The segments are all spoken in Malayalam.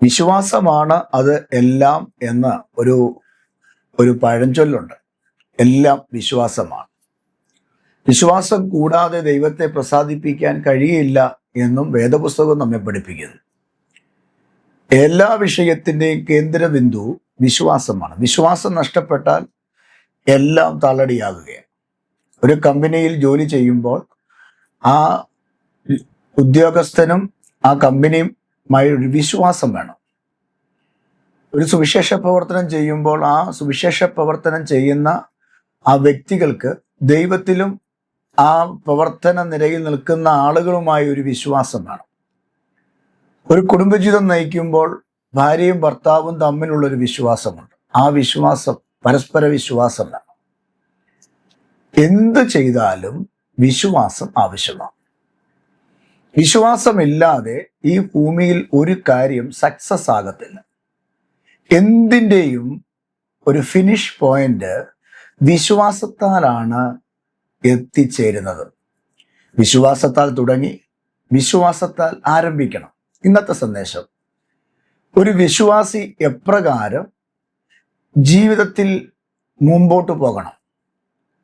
വിശ്വാസമാണ് അത് എല്ലാം എന്ന ഒരു ഒരു പഴഞ്ചൊല്ലുണ്ട്. എല്ലാം വിശ്വാസമാണ്. വിശ്വാസം കൂടാതെ ദൈവത്തെ പ്രസാദിപ്പിക്കാൻ കഴിയില്ല എന്നും വേദപുസ്തകം നമ്മെ പഠിപ്പിക്കുന്നു. എല്ലാ വിഷയത്തിൻ്റെയും കേന്ദ്രബിന്ദു വിശ്വാസമാണ്. വിശ്വാസം നഷ്ടപ്പെട്ടാൽ എല്ലാം തള്ളടിയാകുകയാണ്. ഒരു കമ്പനിയിൽ ജോലി ചെയ്യുമ്പോൾ ആ ഉദ്യോഗസ്ഥനും ആ കമ്പനിയുമായി ഒരു വിശ്വാസം വേണം. ഒരു സുവിശേഷ പ്രവർത്തനം ചെയ്യുമ്പോൾ ആ സുവിശേഷ പ്രവർത്തനം ചെയ്യുന്ന ആ വ്യക്തികൾക്ക് ദൈവത്തിലും ആ പ്രവർത്തന നിരയിൽ നിൽക്കുന്ന ആളുകളുമായി ഒരു വിശ്വാസം വേണം. ഒരു കുടുംബജീവിതം നയിക്കുമ്പോൾ ഭാര്യയും ഭർത്താവും തമ്മിലുള്ളൊരു വിശ്വാസമുണ്ട്. ആ വിശ്വാസം പരസ്പര വിശ്വാസം വേണം. എന്ത് ചെയ്താലും വിശ്വാസം ആവശ്യമാണ്. വിശ്വാസമില്ലാതെ ഈ ഭൂമിയിൽ ഒരു കാര്യം സക്സസ് ആകത്തില്ല. എന്തിൻ്റെയും ഒരു ഫിനിഷ് പോയിന്റ് വിശ്വാസത്താലാണ് എത്തിച്ചേരുന്നത്. വിശ്വാസത്താൽ തുടങ്ങി വിശ്വാസത്താൽ ആരംഭിക്കണം. ഇന്നത്തെ സന്ദേശം, ഒരു വിശ്വാസി എപ്രകാരം ജീവിതത്തിൽ മുമ്പോട്ട് പോകണം,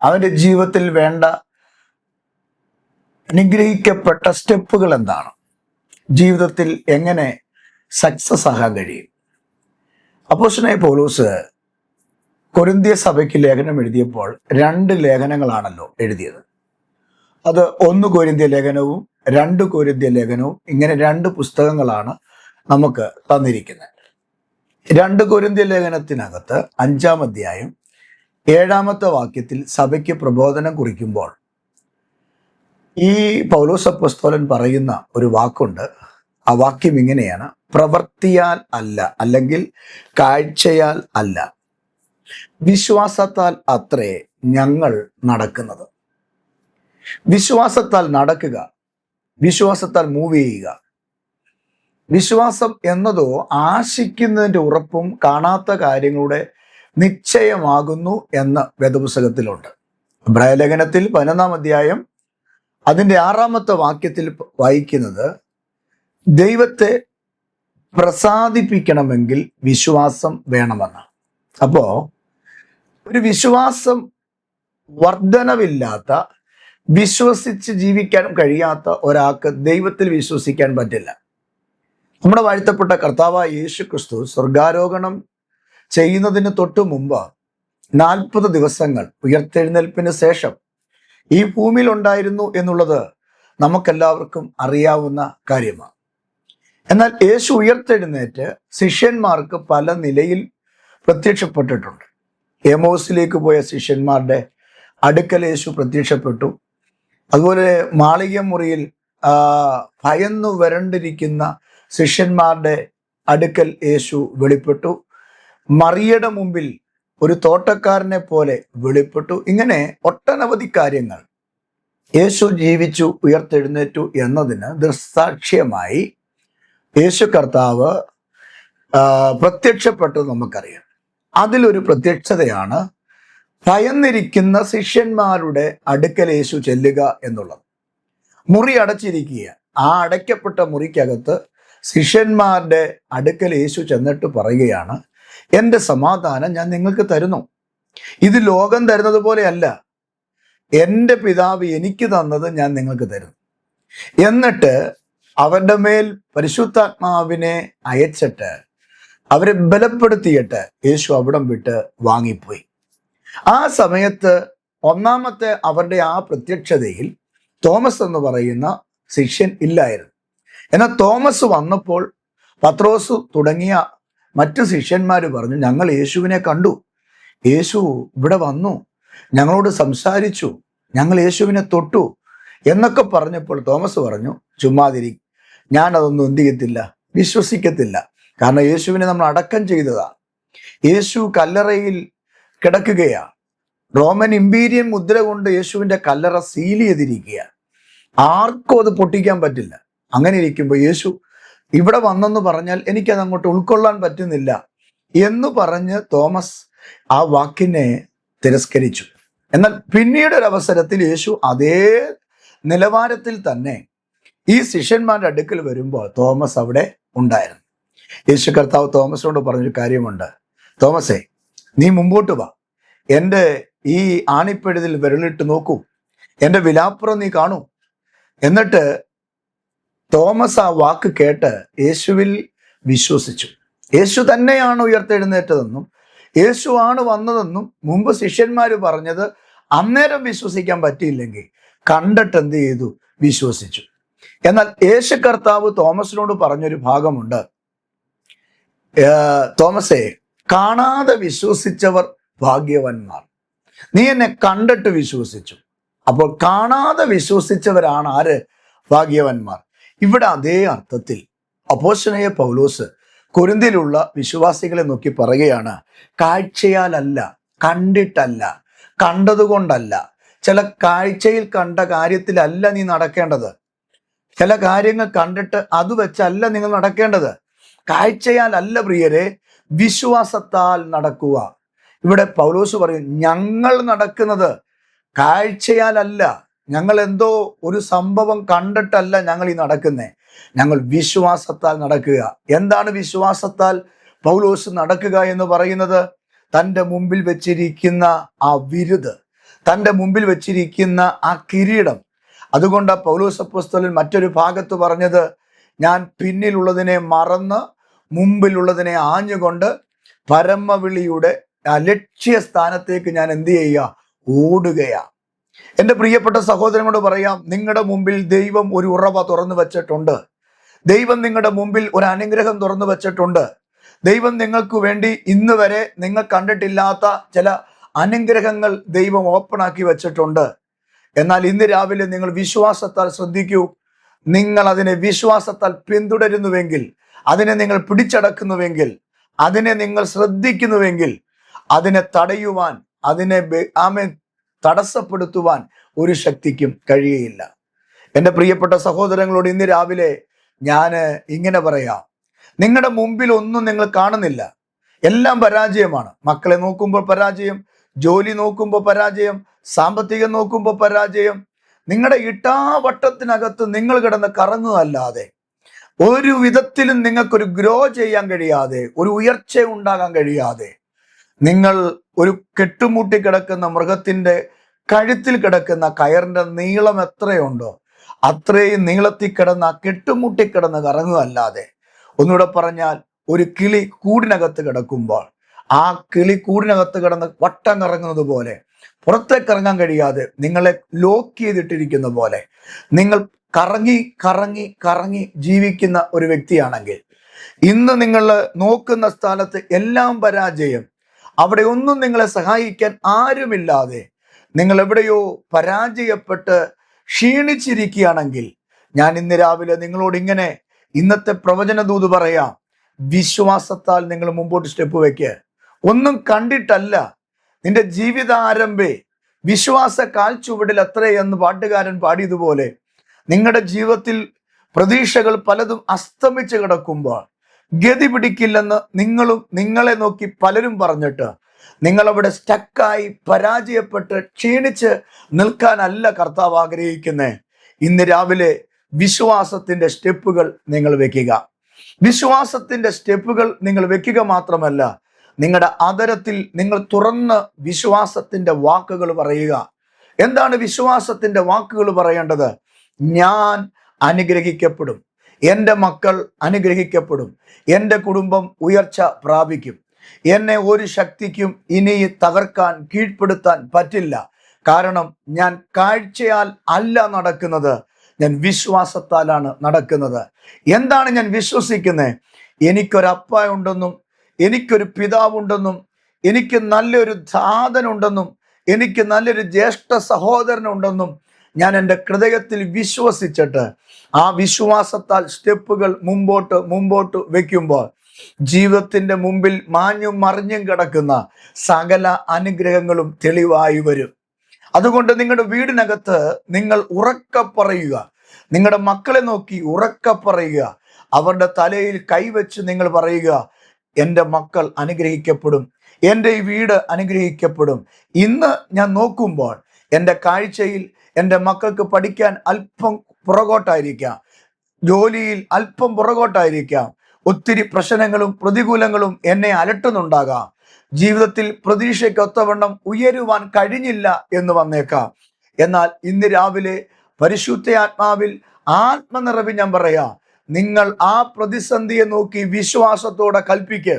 അവൻ്റെ ജീവിതത്തിൽ വേണ്ട അനുഗ്രഹിക്കപ്പെട്ട സ്റ്റെപ്പുകൾ എന്താണ്, ജീവിതത്തിൽ എങ്ങനെ സക്സസ് ആകാൻ കഴിയും. അപ്പോസ്തലനായ പൗലോസ് കൊരിന്ത്യ സഭയ്ക്ക് ലേഖനം എഴുതിയപ്പോൾ 2 ലേഖനങ്ങളാണല്ലോ എഴുതിയത്. അത് 1 കൊരിന്ത്യ ലേഖനവും 2 കൊരിന്ത്യ ലേഖനവും, ഇങ്ങനെ 2 പുസ്തകങ്ങളാണ് നമുക്ക് തന്നിരിക്കുന്നത്. 2 കൊരിന്ത്യ ലേഖനത്തിനകത്ത് 5-ാം അധ്യായം 7-ാമത്തെ വാക്യത്തിൽ സഭയ്ക്ക് പ്രബോധനം കുറിക്കുമ്പോൾ ഈ പൗലോസ് അപ്പോസ്തലൻ പറയുന്ന ഒരു വാക്കുണ്ട്. ആ വാക്യം ഇങ്ങനെയാണ്: പ്രവൃത്തിയാൽ അല്ല, അല്ലെങ്കിൽ കാഴ്ചയാൽ അല്ല, വിശ്വാസത്താൽ അത്രേ ഞങ്ങൾ നടക്കുന്നത്. വിശ്വാസത്താൽ നടക്കുക, വിശ്വാസത്താൽ മൂവ് ചെയ്യുക. വിശ്വാസം എന്നതോ ആശിക്കുന്നതിൻ്റെ ഉറപ്പും കാണാത്ത കാര്യങ്ങളുടെ നിശ്ചയമാകുന്നു എന്ന് വേദപുസ്തകത്തിലുണ്ട്. എബ്രായ ലേഖനത്തിൽ 11-ാം അധ്യായം അതിൻ്റെ 6-ാമത്തെ വാക്യത്തിൽ വായിക്കുന്നത്, ദൈവത്തെ പ്രസാദിപ്പിക്കണമെങ്കിൽ വിശ്വാസം വേണമെന്ന്. അപ്പോ ഒരു വിശ്വാസം വർധനവില്ലാത്ത, വിശ്വസിച്ച് ജീവിക്കാൻ കഴിയാത്ത ഒരാൾക്ക് ദൈവത്തിൽ വിശ്വസിക്കാൻ പറ്റില്ല. നമ്മുടെ വാഴ്ത്തപ്പെട്ട കർത്താവായ യേശു ക്രിസ്തു സ്വർഗാരോഹണം ചെയ്യുന്നതിന് തൊട്ടു മുമ്പ് 40 ദിവസങ്ങൾ ഉയർത്തെഴുന്നേൽപ്പിന് ശേഷം ഈ ഭൂമിയിൽ ഉണ്ടായിരുന്നു എന്നുള്ളത് നമുക്കെല്ലാവർക്കും അറിയാവുന്ന കാര്യമാണ്. എന്നാൽ യേശു ഉയർത്തെഴുന്നേറ്റ് ശിഷ്യന്മാർക്ക് പല നിലയിൽ പ്രത്യക്ഷപ്പെട്ടിട്ടുണ്ട്. എമോസിലേക്ക് പോയ ശിഷ്യന്മാരുടെ അടുക്കൽ യേശു പ്രത്യക്ഷപ്പെട്ടു. അതുപോലെ മാളിക മുറിയിൽ ഭയന്നു വരണ്ടിരിക്കുന്ന ശിഷ്യന്മാരുടെ അടുക്കൽ യേശു വെളിപ്പെട്ടു. മറിയയുടെ മുമ്പിൽ ഒരു തോട്ടക്കാരനെ പോലെ വെളിപ്പെട്ടു. ഇങ്ങനെ ഒട്ടനവധി കാര്യങ്ങൾ യേശു ജീവിച്ചു ഉയർത്തെഴുന്നേറ്റു എന്നതിന് ദൃക്സാക്ഷ്യമായി യേശു കർത്താവ് പ്രത്യക്ഷപ്പെട്ടത് നമുക്കറിയാം. അതിലൊരു പ്രത്യക്ഷതയാണ് ഭയന്നിരിക്കുന്ന ശിഷ്യന്മാരുടെ അടുക്കൽ യേശു ചെല്ലുക എന്നുള്ളത്. മുറി അടച്ചിരിക്കുക. ആ അടയ്ക്കപ്പെട്ട മുറിക്കകത്ത് ശിഷ്യന്മാരുടെ അടുക്കൽ യേശു ചെന്നിട്ട് പറയുകയാണ്, എൻ്റെ സമാധാനം ഞാൻ നിങ്ങൾക്ക് തരുന്നു. ഇത് ലോകം തരുന്നത് പോലെയല്ല, എൻ്റെ പിതാവ് എനിക്ക് തന്നത് ഞാൻ നിങ്ങൾക്ക് തരുന്നു. എന്നിട്ട് അവരുടെ മേൽ പരിശുദ്ധാത്മാവിനെ അയച്ചിട്ട് അവരെ ബലപ്പെടുത്തിയിട്ട് യേശു അവിടം വിട്ട് വാങ്ങിപ്പോയി. ആ സമയത്ത് 1-ാമത്തെ അവരുടെ ആ പ്രത്യക്ഷതയിൽ തോമസ് എന്ന് പറയുന്ന ശിഷ്യൻ ഇല്ലായിരുന്നു. എന്നാൽ തോമസ് വന്നപ്പോൾ പത്രോസ് തുടങ്ങിയ മറ്റു ശിഷ്യന്മാർ പറഞ്ഞു, ഞങ്ങൾ യേശുവിനെ കണ്ടു, യേശു ഇവിടെ വന്നു, ഞങ്ങളോട് സംസാരിച്ചു, ഞങ്ങൾ യേശുവിനെ തൊട്ടു എന്നൊക്കെ പറഞ്ഞപ്പോൾ തോമസ് പറഞ്ഞു, ചുമ്മാതിരി, ഞാനതൊന്നും എന്ത് ചെയ്യത്തില്ല, വിശ്വസിക്കത്തില്ല. കാരണം യേശുവിനെ നമ്മൾ അടക്കം ചെയ്തതാണ്. യേശു കല്ലറയിൽ കിടക്കുകയാണ്. റോമൻ ഇമ്പീരിയൻ മുദ്ര കൊണ്ട് യേശുവിൻ്റെ കല്ലറ സീൽ ചെയ്തിരിക്കുക. ആർക്കും അത് പൊട്ടിക്കാൻ പറ്റില്ല. അങ്ങനെ ഇരിക്കുമ്പോൾ യേശു ഇവിടെ വന്നെന്ന് പറഞ്ഞാൽ എനിക്കത് അങ്ങോട്ട് ഉൾക്കൊള്ളാൻ പറ്റുന്നില്ല എന്ന് പറഞ്ഞ് തോമസ് ആ വാക്കിനെ തിരസ്കരിച്ചു. എന്നാൽ പിന്നീട് ഒരു അവസരത്തിൽ യേശു അതേ നിലവാരത്തിൽ തന്നെ ഈ ശിഷ്യന്മാരുടെ അടുക്കൽ വരുമ്പോൾ തോമസ് അവിടെ ഉണ്ടായിരുന്നു. യേശു കർത്താവ് തോമസിനോട് പറഞ്ഞൊരു കാര്യമുണ്ട്. തോമസേ, നീ മുമ്പോട്ട് വാ, എൻ്റെ ഈ ആണിപ്പഴുതിൽ വിരലിട്ട് നോക്കൂ, എൻ്റെ വിലാപ്പുറം നീ കാണൂ. എന്നിട്ട് തോമസ് ആ വാക്ക് കേട്ട് യേശുവിൽ വിശ്വസിച്ചു. യേശു തന്നെയാണ് ഉയർത്തെഴുന്നേറ്റതെന്നും യേശു ആണ് വന്നതെന്നും മുമ്പ് ശിഷ്യന്മാർ പറഞ്ഞത് അന്നേരം വിശ്വസിക്കാൻ പറ്റിയില്ലെങ്കിൽ കണ്ടിട്ട് എന്ത് ചെയ്തു? വിശ്വസിച്ചു. എന്നാൽ യേശു കർത്താവ് തോമസിനോട് പറഞ്ഞൊരു ഭാഗമുണ്ട്. തോമസേ, കാണാതെ വിശ്വസിച്ചവർ ഭാഗ്യവാന്മാർ. നീ എന്നെ കണ്ടിട്ട് വിശ്വസിച്ചു. അപ്പോൾ കാണാതെ വിശ്വസിച്ചവരാണ് ആര്? ഭാഗ്യവാന്മാർ. ഇവിടെ അതേ അർത്ഥത്തിൽ അപ്പോസ്തലനായ പൗലോസ് കൊരിന്ത്യയിലുള്ള വിശ്വാസികളെ നോക്കി പറയുകയാണ്, കാഴ്ചയാലല്ല, കണ്ടിട്ടല്ല, കണ്ടതുകൊണ്ടല്ല, ചില കാഴ്ചയിൽ കണ്ട കാര്യത്തിലല്ല നീ നടക്കേണ്ടത്. ചില കാര്യങ്ങൾ കണ്ടിട്ട് അത് വെച്ചല്ല നിങ്ങൾ നടക്കേണ്ടത്. കാഴ്ചയാലല്ല പ്രിയരെ, വിശ്വാസത്താൽ നടക്കുക. ഇവിടെ പൗലോസ് പറയും, ഞങ്ങൾ നടക്കുന്നത് കാഴ്ചയാലല്ല, ഞങ്ങൾ എന്തോ ഒരു സംഭവം കണ്ടിട്ടല്ല ഞങ്ങൾ ഈ നടക്കുന്നേ, ഞങ്ങൾ വിശ്വാസത്താൽ നടക്കുക. എന്താണ് വിശ്വാസത്താൽ പൗലോസ് നടക്കുക എന്ന് പറയുന്നത്? തൻ്റെ മുമ്പിൽ വെച്ചിരിക്കുന്ന ആ വിരുദ്, തൻ്റെ മുമ്പിൽ വെച്ചിരിക്കുന്ന ആ കിരീടം. അതുകൊണ്ട് പൗലോസ് അപ്പോസ്തലൻ മറ്റൊരു ഭാഗത്ത് പറഞ്ഞത്, ഞാൻ പിന്നിലുള്ളതിനെ മറന്ന് മുമ്പിലുള്ളതിനെ ആഞ്ഞുകൊണ്ട് പരമവിളിയുടെ ആ ലക്ഷ്യസ്ഥാനത്തേക്ക് ഞാൻ എന്ത് ചെയ്യുക? ഓടുകയാ. എൻ്റെ പ്രിയപ്പെട്ട സഹോദരനോട് പറയാം, നിങ്ങളുടെ മുമ്പിൽ ദൈവം ഒരു ഉറവ തുറന്നു വെച്ചിട്ടുണ്ട്. ദൈവം നിങ്ങളുടെ മുമ്പിൽ ഒരു അനുഗ്രഹം തുറന്നു വെച്ചിട്ടുണ്ട്. ദൈവം നിങ്ങൾക്ക് വേണ്ടി ഇന്ന് വരെ നിങ്ങൾ കണ്ടിട്ടില്ലാത്ത ചില അനുഗ്രഹങ്ങൾ ദൈവം ഓപ്പൺ ആക്കി വെച്ചിട്ടുണ്ട്. എന്നാൽ ഇന്ന് രാവിലെ നിങ്ങൾ വിശ്വാസത്താൽ ശ്രദ്ധിക്കൂ. നിങ്ങൾ അതിനെ വിശ്വാസത്താൽ പിന്തുടരുന്നുവെങ്കിൽ, അതിനെ നിങ്ങൾ പിടിച്ചടക്കുന്നുവെങ്കിൽ, അതിനെ നിങ്ങൾ ശ്രദ്ധിക്കുന്നുവെങ്കിൽ, അതിനെ തടയുവാൻ, അതിനെ തടസ്സപ്പെടുത്തുവാൻ ഒരു ശക്തിക്കും കഴിയുകയില്ല. എൻ്റെ പ്രിയപ്പെട്ട സഹോദരങ്ങളോട് ഇന്ന് രാവിലെ ഞാൻ ഇങ്ങനെ പറയാം, നിങ്ങളുടെ മുമ്പിൽ ഒന്നും നിങ്ങൾ കാണുന്നില്ല, എല്ലാം പരാജയമാണ്. മക്കളെ നോക്കുമ്പോൾ പരാജയം, ജോലി നോക്കുമ്പോൾ പരാജയം, സാമ്പത്തികം നോക്കുമ്പോൾ പരാജയം. നിങ്ങളുടെ ഇട്ടാവട്ടത്തിനകത്ത് നിങ്ങൾ കിടന്ന് കറങ്ങുകയല്ലാതെ ഒരു വിധത്തിലും നിങ്ങൾക്കൊരു ഗ്രോ ചെയ്യാൻ കഴിയാതെ, ഒരു ഉയർച്ച ഉണ്ടാകാൻ കഴിയാതെ, നിങ്ങൾ ഒരു കെട്ടുമുട്ടി കിടക്കുന്ന മൃഗത്തിന്റെ കഴുത്തിൽ കിടക്കുന്ന കയറിന്റെ നീളം എത്രയുണ്ടോ അത്രയും നീളത്തിൽ കിടന്ന് കെട്ടുമുട്ടി കിടന്ന് കറങ്ങുകയല്ലാതെ, ഒന്നുകൂടെ പറഞ്ഞാൽ ഒരു കിളി കൂടിനകത്ത് കിടക്കുമ്പോൾ ആ കിളി കൂടിനകത്ത് കിടന്ന് വട്ടം കറങ്ങുന്നത് പോലെ, പുറത്തേക്ക് ഇറങ്ങാൻ കഴിയാതെ നിങ്ങളെ ലോക്ക് ചെയ്തിട്ടിരിക്കുന്ന പോലെ നിങ്ങൾ കറങ്ങി കറങ്ങി കറങ്ങി ജീവിക്കുന്ന ഒരു വ്യക്തിയാണെങ്കിൽ, ഇന്ന് നിങ്ങൾ നോക്കുന്ന സ്ഥലത്ത് എല്ലാം പരാജയം, അവിടെ ഒന്നും നിങ്ങളെ സഹായിക്കാൻ ആരുമില്ലാതെ നിങ്ങൾ എവിടെയോ പരാജയപ്പെട്ട് ക്ഷീണിച്ചിരിക്കുകയാണെങ്കിൽ, ഞാൻ ഇന്ന് രാവിലെ നിങ്ങളോട് ഇങ്ങനെ ഇന്നത്തെ പ്രവചന ദൂത് പറയാം, വിശ്വാസത്താൽ നിങ്ങൾ മുമ്പോട്ട് സ്റ്റെപ്പ് വെക്കുക. ഒന്നും കണ്ടിട്ടല്ല. നിന്റെ ജീവിതാരംഭേ വിശ്വാസ കാൽച്ചുവടിൽ അത്രയെന്ന് പാട്ടുകാരൻ പാടിയതുപോലെ, നിങ്ങളുടെ ജീവിതത്തിൽ പ്രതീക്ഷകൾ പലതും അസ്തമിച്ച് കിടക്കുമ്പോൾ, ഗതി പിടിക്കില്ലെന്ന് നിങ്ങളെ നോക്കി പലരും പറഞ്ഞിട്ട് നിങ്ങൾ അവിടെ സ്റ്റക്കായി പരാജയപ്പെട്ട് ക്ഷീണിച്ച് നിൽക്കാനല്ല കർത്താവ് ആഗ്രഹിക്കുന്നത്. ഇന്ന് രാവിലെ വിശ്വാസത്തിന്റെ സ്റ്റെപ്പുകൾ നിങ്ങൾ വെക്കുക. വിശ്വാസത്തിന്റെ സ്റ്റെപ്പുകൾ നിങ്ങൾ വെക്കുക മാത്രമല്ല, നിങ്ങളുടെ അതരത്തിൽ നിങ്ങൾ തുറന്ന് വിശ്വാസത്തിന്റെ വാക്കുകൾ പറയുക. എന്താണ് വിശ്വാസത്തിന്റെ വാക്കുകൾ പറയേണ്ടത്? ഞാൻ അനുഗ്രഹിക്കപ്പെടും, എൻ്റെ മക്കൾ അനുഗ്രഹിക്കപ്പെടും, എൻ്റെ കുടുംബം ഉയർച്ച പ്രാപിക്കും, എന്നെ ഒരു ശക്തിക്കും ഇനി തകർക്കാൻ കീഴ്പ്പെടുത്താൻ പറ്റില്ല. കാരണം ഞാൻ കാഴ്ചയാൽ അല്ല നടക്കുന്നത്, ഞാൻ വിശ്വാസത്താലാണ് നടക്കുന്നത്. എന്താണ് ഞാൻ വിശ്വസിക്കുന്നത്? എനിക്കൊരപ്പ ഉണ്ടെന്നും, എനിക്കൊരു പിതാവുണ്ടെന്നും, എനിക്ക് നല്ലൊരു ധാതനുണ്ടെന്നും, എനിക്ക് നല്ലൊരു ജ്യേഷ്ഠ സഹോദരനുണ്ടെന്നും ഞാൻ എൻ്റെ ഹൃദയത്തിൽ വിശ്വസിച്ചിട്ട് ആ വിശ്വാസത്താൽ സ്റ്റെപ്പുകൾ മുമ്പോട്ട് വെക്കുമ്പോൾ ജീവിതത്തിന്റെ മുമ്പിൽ മാഞ്ഞും മറിഞ്ഞും കിടക്കുന്ന സകല അനുഗ്രഹങ്ങളും തെളിവായി വരും. അതുകൊണ്ട് നിങ്ങളുടെ വീടിനകത്ത് നിങ്ങൾ ഉറക്കെ പറയുക, നിങ്ങളുടെ മക്കളെ നോക്കി ഉറക്കെ പറയുക, അവരുടെ തലയിൽ കൈവച്ച് നിങ്ങൾ പറയുക, എൻ്റെ മക്കൾ അനുഗ്രഹിക്കപ്പെടും, എൻ്റെ ഈ വീട് അനുഗ്രഹിക്കപ്പെടും. ഇന്ന് ഞാൻ നോക്കുമ്പോൾ എൻ്റെ കാഴ്ചയിൽ എൻ്റെ മക്കൾക്ക് പഠിക്കാൻ അല്പം പുറകോട്ടായിരിക്കാം, ജോലിയിൽ അല്പം പുറകോട്ടായിരിക്കാം, ഒത്തിരി പ്രശ്നങ്ങളും പ്രതികൂലങ്ങളും എന്നെ അലട്ടുന്നുണ്ടാകാം. ജീവിതത്തിൽ പ്രതീക്ഷയ്ക്കൊത്തവണ്ണം ഉയരുവാൻ കഴിഞ്ഞില്ല എന്ന് വന്നേക്കാം. എന്നാൽ ഇന്ന് രാവിലെ പരിശുദ്ധാത്മാവിൽ ആത്മനിറവിൽ ഞാൻ പറയാം, നിങ്ങൾ ആ പ്രതിസന്ധിയെ നോക്കി വിശ്വാസത്തോടെ കൽപ്പിക്ക്.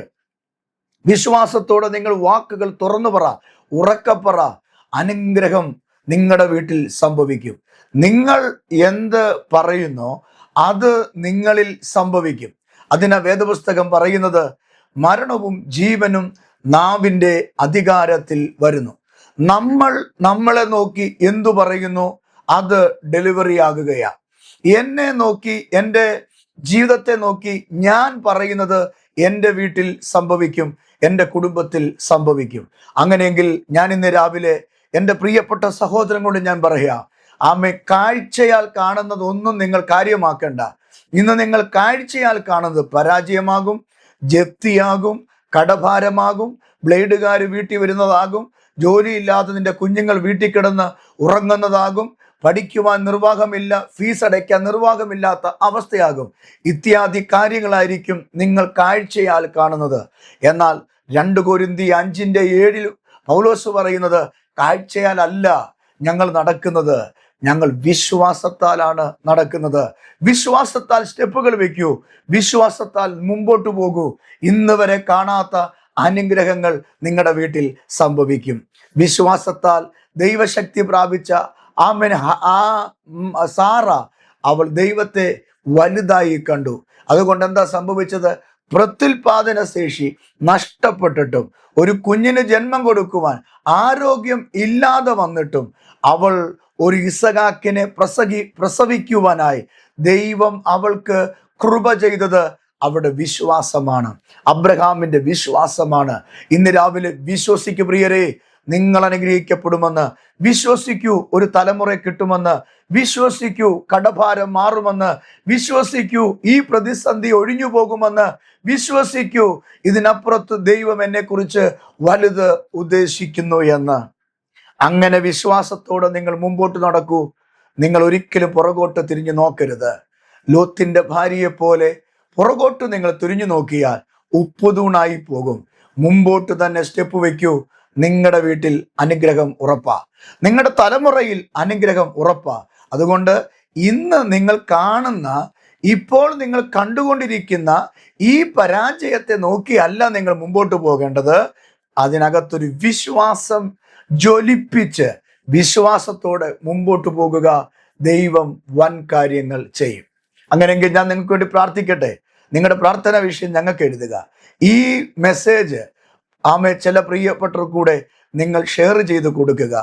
വിശ്വാസത്തോടെ നിങ്ങൾ വാക്കുകൾ തുറന്നു പറ, ഉറക്കപ്പറ. അനുഗ്രഹം നിങ്ങളുടെ വീട്ടിൽ സംഭവിക്കും. നിങ്ങൾ എന്ത് പറയുന്നോ അത് നിങ്ങളിൽ സംഭവിക്കും. അതിനാ വേദപുസ്തകം പറയുന്നത്, മരണവും ജീവനും നാവിൻ്റെ അധികാരത്തിൽ വരുന്നു. നമ്മൾ നമ്മളെ നോക്കി എന്തു പറയുന്നു അത് ഡെലിവറി ആകുകയാ. എന്നെ നോക്കി, എൻ്റെ ജീവിതത്തെ നോക്കി ഞാൻ പറയുന്നത് എൻ്റെ വീട്ടിൽ സംഭവിക്കും, എൻ്റെ കുടുംബത്തിൽ സംഭവിക്കും. അങ്ങനെയെങ്കിൽ ഞാൻ ഇന്ന് രാവിലെ എൻ്റെ പ്രിയപ്പെട്ട സഹോദരൻ കൊണ്ട് ഞാൻ പറയാ, കാഴ്ചയാൽ കാണുന്നതൊന്നും നിങ്ങൾ കാര്യമാക്കേണ്ട. ഇന്ന് നിങ്ങൾ കാഴ്ചയാൽ കാണുന്നത് പരാജയമാകും, ജപ്തിയാകും, കടഭാരമാകും, ബ്ലേഡുകാർ വീട്ടിൽ വരുന്നതാകും, ജോലിയില്ലാതെ നിന്റെ കുഞ്ഞുങ്ങൾ വീട്ടിൽ കിടന്ന് ഉറങ്ങുന്നതാകും, പഠിക്കുവാൻ നിർവാഹമില്ല, ഫീസ് അടയ്ക്കാൻ നിർവാഹമില്ലാത്ത അവസ്ഥയാകും. ഇത്യാദി കാര്യങ്ങളായിരിക്കും നിങ്ങൾ കാഴ്ചയാൽ കാണുന്നത്. എന്നാൽ 2 കൊരിന്ത്യർ 5:7 പൗലോസ് പറയുന്നത്, കാഴ്ചയാൽ അല്ല ഞങ്ങൾ നടക്കുന്നത്, ഞങ്ങൾ വിശ്വാസത്താലാണ് നടക്കുന്നത്. വിശ്വാസത്താൽ സ്റ്റെപ്പുകൾ വെക്കൂ, വിശ്വാസത്താൽ മുമ്പോട്ട് പോകൂ. ഇന്ന് വരെ കാണാത്ത അനുഗ്രഹങ്ങൾ നിങ്ങളുടെ വീട്ടിൽ സംഭവിക്കും. വിശ്വാസത്താൽ ദൈവശക്തി പ്രാപിച്ച സാറ, അവൾ ദൈവത്തെ വലുതായി കണ്ടു. അതുകൊണ്ട് എന്താ സംഭവിച്ചത്? പ്രത്യുൽപാദന ശേഷി നഷ്ടപ്പെട്ടിട്ടും ഒരു കുഞ്ഞിന് ജന്മം കൊടുക്കുവാൻ ആരോഗ്യം ഇല്ലാതെ വന്നിട്ടും അവൾ ഒരു ഇസഹാക്കിനെ പ്രസവിക്കുവാനായി ദൈവം അവൾക്ക് കൃപ ചെയ്തത് അവരുടെ വിശ്വാസമാണ്, അബ്രഹാമിന്റെ വിശ്വാസമാണ്. ഇന്ന് രാവിലെ വിശ്വസിക്കൂ പ്രിയരെ, നിങ്ങൾ അനുഗ്രഹിക്കപ്പെടുമെന്ന് വിശ്വസിക്കൂ. ഒരു തലമുറ കിട്ടുമെന്ന് വിശ്വസിക്കൂ. കടഭാരം മാറുമെന്ന് വിശ്വസിക്കൂ. ഈ പ്രതിസന്ധി ഒഴിഞ്ഞു പോകുമെന്ന് വിശ്വസിക്കൂ. ഇതിനപ്പുറത്ത് ദൈവം എന്നെക്കുറിച്ച് വലുത് ഉദ്ദേശിക്കുന്നു എന്ന്. അങ്ങനെ വിശ്വാസത്തോടെ നിങ്ങൾ മുമ്പോട്ട് നടക്കൂ. നിങ്ങൾ ഒരിക്കലും പുറകോട്ട് തിരിഞ്ഞു നോക്കരുത്. ലോത്തിന്റെ ഭാര്യയെ പോലെ പുറകോട്ട് നിങ്ങൾ തിരിഞ്ഞു നോക്കിയാൽ ഉപ്പുതൂണായി പോകും. മുമ്പോട്ട് തന്നെ സ്റ്റെപ്പ് വെക്കൂ. നിങ്ങളുടെ വീട്ടിൽ അനുഗ്രഹം ഉറപ്പാ, നിങ്ങളുടെ തലമുറയിൽ അനുഗ്രഹം ഉറപ്പാ. അതുകൊണ്ട് ഇന്ന് നിങ്ങൾ കാണുന്ന, ഇപ്പോൾ നിങ്ങൾ കണ്ടുകൊണ്ടിരിക്കുന്ന ഈ പരാജയത്തെ നോക്കിയല്ല നിങ്ങൾ മുമ്പോട്ട് പോകേണ്ടത്. അതിനകത്തൊരു വിശ്വാസം ജ്വലിപ്പിച്ച് വിശ്വാസത്തോടെ മുമ്പോട്ട് പോകുക. ദൈവം വൻ കാര്യങ്ങൾ ചെയ്യും. അങ്ങനെയെങ്കിൽ ഞാൻ നിങ്ങൾക്ക് വേണ്ടി പ്രാർത്ഥിക്കട്ടെ. നിങ്ങളുടെ പ്രാർത്ഥന വിഷയം ഞങ്ങൾക്ക് എഴുതുക. ഈ മെസ്സേജ് ചില പ്രിയപ്പെട്ടവർ കൂടെ നിങ്ങൾ ഷെയർ ചെയ്ത് കൊടുക്കുക.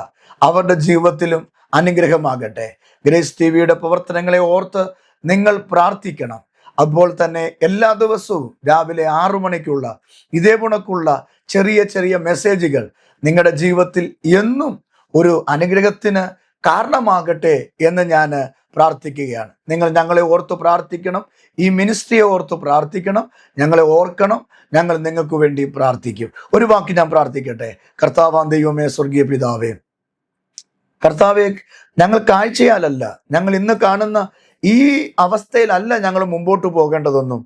അവരുടെ ജീവിതത്തിലും അനുഗ്രഹമാകട്ടെ. ഗ്രേസ് ടിവിയുടെ പ്രവർത്തനങ്ങളെ ഓർത്ത് നിങ്ങൾ പ്രാർത്ഥിക്കണം. അതുപോലെ തന്നെ എല്ലാ ദിവസവും രാവിലെ 6 മണിക്കുള്ള ഇതേ കണക്കുള്ള ചെറിയ ചെറിയ മെസ്സേജുകൾ നിങ്ങളുടെ ജീവിതത്തിൽ എന്നും ഒരു അനുഗ്രഹത്തിന് കാരണമാകട്ടെ എന്ന് ഞാൻ പ്രാർത്ഥിക്കുകയാണ്. നിങ്ങൾ ഞങ്ങളെ ഓർത്ത് പ്രാർത്ഥിക്കണം, ഈ മിനിസ്ട്രിയെ ഓർത്ത് പ്രാർത്ഥിക്കണം, ഞങ്ങളെ ഓർക്കണം. ഞങ്ങൾ നിങ്ങൾക്ക് വേണ്ടി പ്രാർത്ഥിക്കും. ഒരു വാക്ക് ഞാൻ പ്രാർത്ഥിക്കട്ടെ. കർത്താവാം ദൈവമേ, സ്വർഗീയ പിതാവേ, കർത്താവേ, ഞങ്ങൾ കാഴ്ചയാലല്ല, ഞങ്ങൾ ഇന്ന് കാണുന്ന ഈ അവസ്ഥയിലല്ല ഞങ്ങൾ മുമ്പോട്ട് പോകേണ്ടതൊന്നും.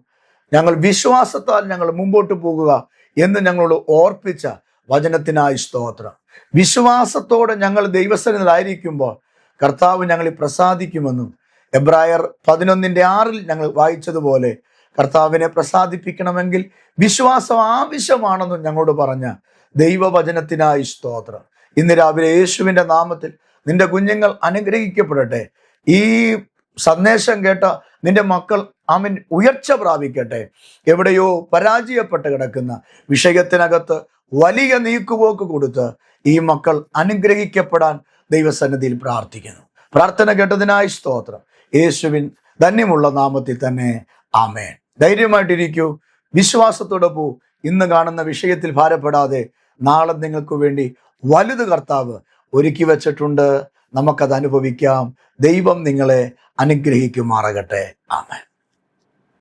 ഞങ്ങൾ വിശ്വാസത്താൽ ഞങ്ങൾ മുമ്പോട്ട് പോകുക എന്ന് ഞങ്ങളോട് ഓർപ്പിച്ച വചനത്തിനായി സ്തോത്രം. വിശ്വാസത്തോടെ ഞങ്ങൾ ദൈവസന്നിധിയിലായിരിക്കുമ്പോൾ കർത്താവ് ഞങ്ങളിൽ പ്രസാദിക്കുമെന്നും എബ്രായർ 11:6 ഞങ്ങൾ വായിച്ചതുപോലെ കർത്താവിനെ പ്രസാദിപ്പിക്കണമെങ്കിൽ വിശ്വാസം ആവശ്യമാണെന്നും ഞങ്ങളോട് പറഞ്ഞ ദൈവവചനത്തിനായി സ്തോത്രം. ഇന്ന് രാവിലെ യേശുവിൻ്റെ നാമത്തിൽ നിന്റെ കുഞ്ഞുങ്ങൾ അനുഗ്രഹിക്കപ്പെടട്ടെ. ഈ സന്ദേശം കേട്ട നിന്റെ മക്കൾ ഉയർച്ച പ്രാപിക്കട്ടെ. എവിടെയോ പരാജയപ്പെട്ട് കിടക്കുന്ന വിഷയത്തിനകത്ത് വലിയ നീക്കുപോക്ക് കൊടുത്ത് ഈ മക്കൾ അനുഗ്രഹിക്കപ്പെടാൻ ദൈവസന്നിധിയിൽ പ്രാർത്ഥിക്കുന്നു. പ്രാർത്ഥന കേട്ടതിനായി സ്തോത്രം. യേശുവിൻ ധന്യമുള്ള നാമത്തിൽ തന്നെ ആമേൻ. ധൈര്യമായിട്ടിരിക്കൂ, വിശ്വാസത്തോടെ പോ. ഇന്ന് കാണുന്ന വിഷയത്തിൽ ഭാരപ്പെടാതെ നാളെ നിങ്ങൾക്ക് വേണ്ടി വലുത് കർത്താവ് ഒരുക്കി വച്ചിട്ടുണ്ട്. നമുക്കത് അനുഭവിക്കാം. ദൈവം നിങ്ങളെ അനുഗ്രഹിക്കുമാറാകട്ടെ. ആമേൻ.